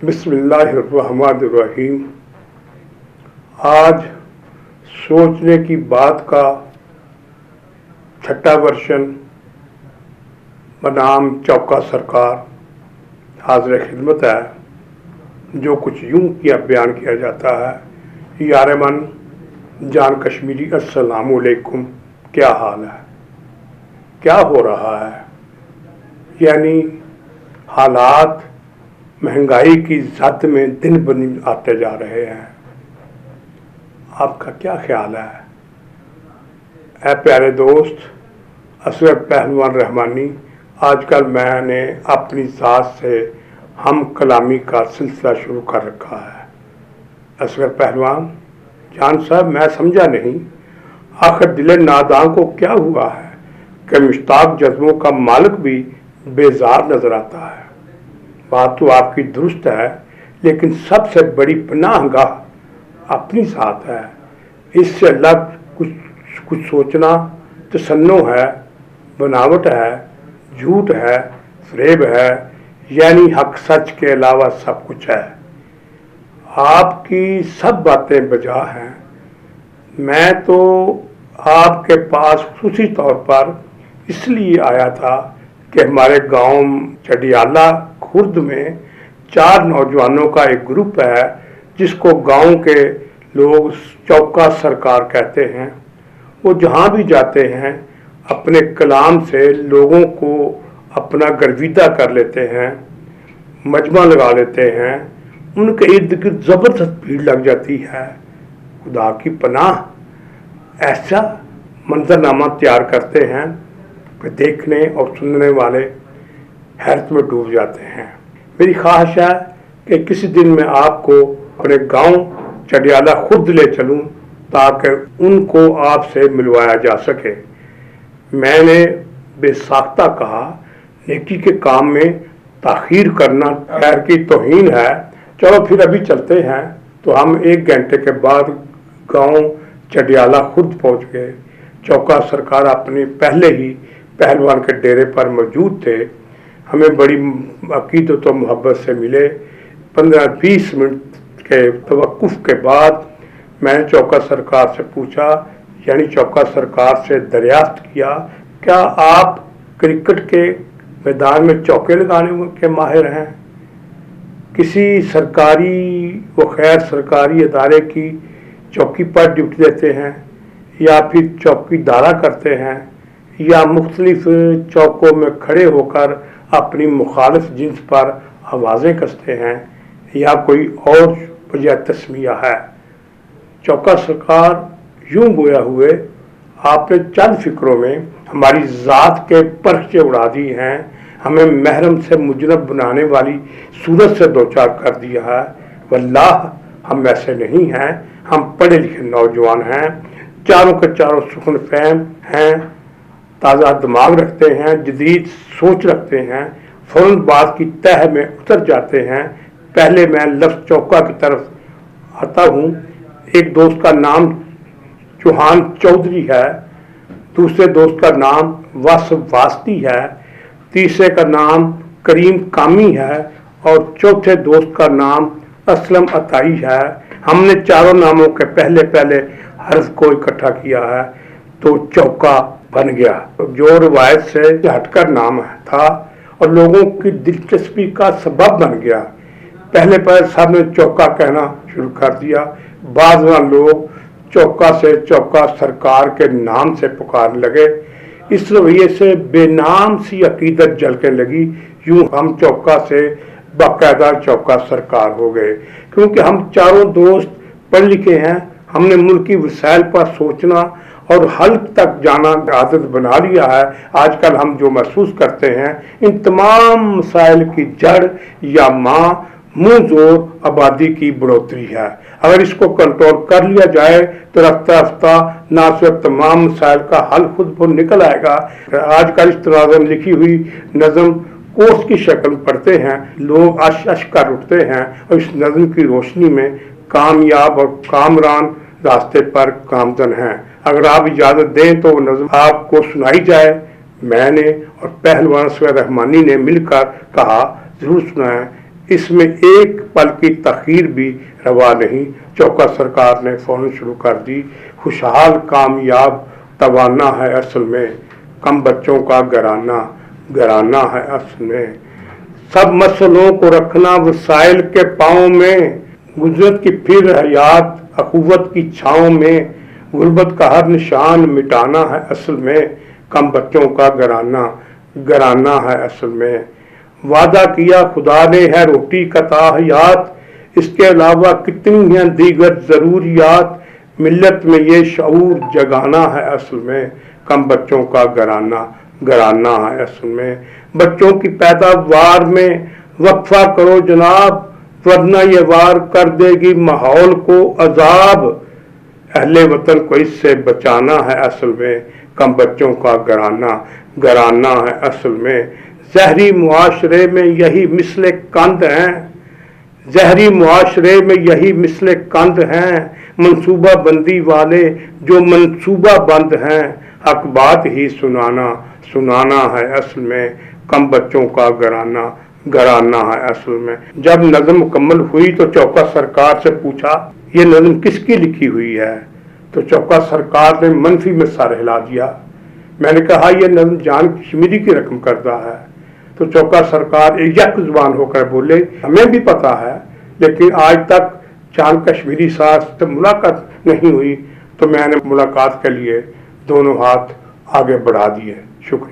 बिस्मिल्लाहिर्रहमानिर्रहीम। आज सोचने की बात का छठा वर्षन बनाम चौका सरकार हाज़िर खिदमत है। जो कुछ यूं किया बयान किया जाता है, यार मन जान कश्मीरी अस्सलामु अलैकुम, क्या हाल है, क्या हो रहा है। यानी हालात महंगाई की ज़द में दिन ब दिन आते जा रहे हैं। आपका क्या ख्याल है? ऐ प्यारे दोस्त असगर पहलवान रहमानी, आजकल मैंने अपनी ज़ात से हम कलामी का सिलसिला शुरू कर रखा है। असगर पहलवान जान साहब, मैं समझा नहीं, आखिर दिल नादां को क्या हुआ है कि मुश्ताक जज्बों का मालिक भी बेजार नजर आता है। बात तो आपकी दुरुस्त है, लेकिन सबसे बड़ी पनाहगाह अपनी साथ है। इससे अलग कुछ सोचना तसन्नो है, बनावट है, झूठ है, फरेब है, यानी हक सच के अलावा सब कुछ है। आपकी सब बातें बजा हैं। मैं तो आपके पास खुसूसी तौर पर इसलिए आया था कि हमारे गांव चडियाला खुर्द में 4 नौजवानों का एक ग्रुप है जिसको गांव के लोग चौका सरकार कहते हैं। वो जहां भी जाते हैं अपने कलाम से लोगों को अपना गर्विदा कर लेते हैं, मजमा लगा लेते हैं। उनके इर्द गिर्द ज़बरदस्त भीड़ लग जाती है। खुदा की पनाह ऐसा मंजरनामा तैयार करते हैं कि देखने और सुनने वाले हैरत में डूब जाते हैं। मेरी ख्वाहिश है कि किसी दिन मैं आपको अपने गांव चडियाला खुद ले चलूं ताकि उनको आपसे मिलवाया जा सके। मैंने बेसाख्ता कहा, नेकी के काम में ताखीर करना खैर की तौहीन है। चलो फिर अभी चलते हैं। तो हम 1 घंटे के बाद गांव चडियाला खुद पहुंच गए। चौका सरकार अपने पहले ही पहलवान के डेरे पर मौजूद थे। हमें बड़ी अकीदत और मोहब्बत से मिले। 15-20 मिनट के तवक्कुफ के बाद मैंने चौका सरकार से पूछा, यानी चौका सरकार से दरियाफ्त किया, क्या आप क्रिकेट के मैदान में चौके लगाने के माहिर हैं? किसी सरकारी व गैर सरकारी अदारे की चौकी पर ड्यूटी देते हैं, या फिर चौकीदारा करते हैं, या मुख्तलिफ चौकों में खड़े होकर अपनी मुखालिफ जिन्स पर आवाज़ें कसते हैं, या कोई और वजह तस्मिया है। चौका सरकार यूं गोया हुए आपने चंद फिक्रों में हमारी ज़ात के परखचे उड़ा दी हैं। हमें महरम से मुजरब बनाने वाली सूरत से दो चार कर दिया है। वल्लाह हम ऐसे नहीं हैं। हम पढ़े लिखे नौजवान हैं, चारों के चारों सुखन फहम हैं, ताज़ा दिमाग रखते हैं, जदीद सोच रखते हैं, फ़ौरन बात की तह में उतर जाते हैं। पहले मैं लफ्ज़ चौका की तरफ आता हूँ। एक दोस्त का नाम चौहान चौधरी है, दूसरे दोस्त का नाम वासफ वास्ती है, तीसरे का नाम करीम कामी है, और चौथे दोस्त का नाम असलम अताई है। हमने चारों नामों के पहले पहले हर्फ को इकट्ठा किया है तो चौका बन गया, जो रिवायत से हटकर नाम था और लोगों की दिलचस्पी का सबब बन गया। पहले पहले सबने चौका कहना शुरू कर दिया। बाद में लोग चौका से चौका सरकार के नाम से पुकारने लगे। इस रवैये से बेनाम सी अकीदत जलने लगी। यूं हम चौका से बाकायदा चौका सरकार हो गए, क्योंकि हम चारों दोस्त पढ़ लिखे हैं। हमने मुल्की वसाइल पर सोचना और हल तक जाना आदत बना लिया है। आजकल हम जो महसूस करते हैं, इन तमाम मसाइल की जड़ या माँ मुँह जोर आबादी की बढ़ोतरी है। अगर इसको कंट्रोल कर लिया जाए तो रफ्ता रफ्ता ना सिर्फ तमाम मसाइल का हल खुद को निकल आएगा। आजकल इस तरह लिखी हुई नज़म कोर्स की शक्ल पढ़ते हैं, लोग अश अश कर उठते हैं, और इस नज़म की रोशनी में कामयाब और कामरान रास्ते पर गामजन हैं। अगर आप इजाज़त दें तो नज़म आपको सुनाई जाए। मैंने और पहलवान असगर रहमानी ने मिलकर कहा, ज़रूर सुनाएं। اس میں ایک پل کی تاخیر بھی روا نہیں۔ چوکا سرکار نے فوراً شروع کر دی۔ خوشحال کامیاب توانا ہے اصل میں، کم بچوں کا گھرانہ ہے اصل میں۔ سب مسئلوں کو رکھنا وسائل کے پاؤں میں، گزرت کی پھر حیات اخوت کی چھاؤں میں، غربت کا ہر نشان مٹانا ہے اصل میں، کم بچوں کا گھرانہ ہے اصل میں۔ وعدہ کیا خدا نے ہے روٹی کا حیات، اس کے علاوہ کتنی ہیں دیگر ضروریات، ملت میں یہ شعور جگانا ہے اصل میں، کم بچوں کا گھرانہ ہے اصل میں۔ بچوں کی پیداوار میں وقفہ کرو جناب، ورنہ یہ وار کر دے گی ماحول کو عذاب، اہل وطن کو اس سے بچانا ہے اصل میں، کم بچوں کا گھرانہ ہے اصل میں۔ زہری معاشرے میں یہی مثل کند ہیں، زہری معاشرے میں یہی مثل کند ہیں، منصوبہ بندی والے جو منصوبہ بند ہیں، حق بات ہی سنانا ہے اصل میں، کم بچوں کا گھرانہ ہے اصل میں۔ جب نظم مکمل ہوئی تو چوکا سرکار سے پوچھا یہ نظم کس کی لکھی ہوئی ہے؟ تو چوکا سرکار نے منفی میں سر ہلا دیا۔ میں نے کہا یہ نظم جان کشمیری کی رقم کردہ ہے۔ تو چوکا سرکار یک زبان ہو کر بولے ہمیں بھی پتا ہے، لیکن آج تک جان کشمیری صاحب سے ملاقات نہیں ہوئی، تو میں نے ملاقات کے لیے دونوں ہاتھ آگے بڑھا دیے۔ شکریہ۔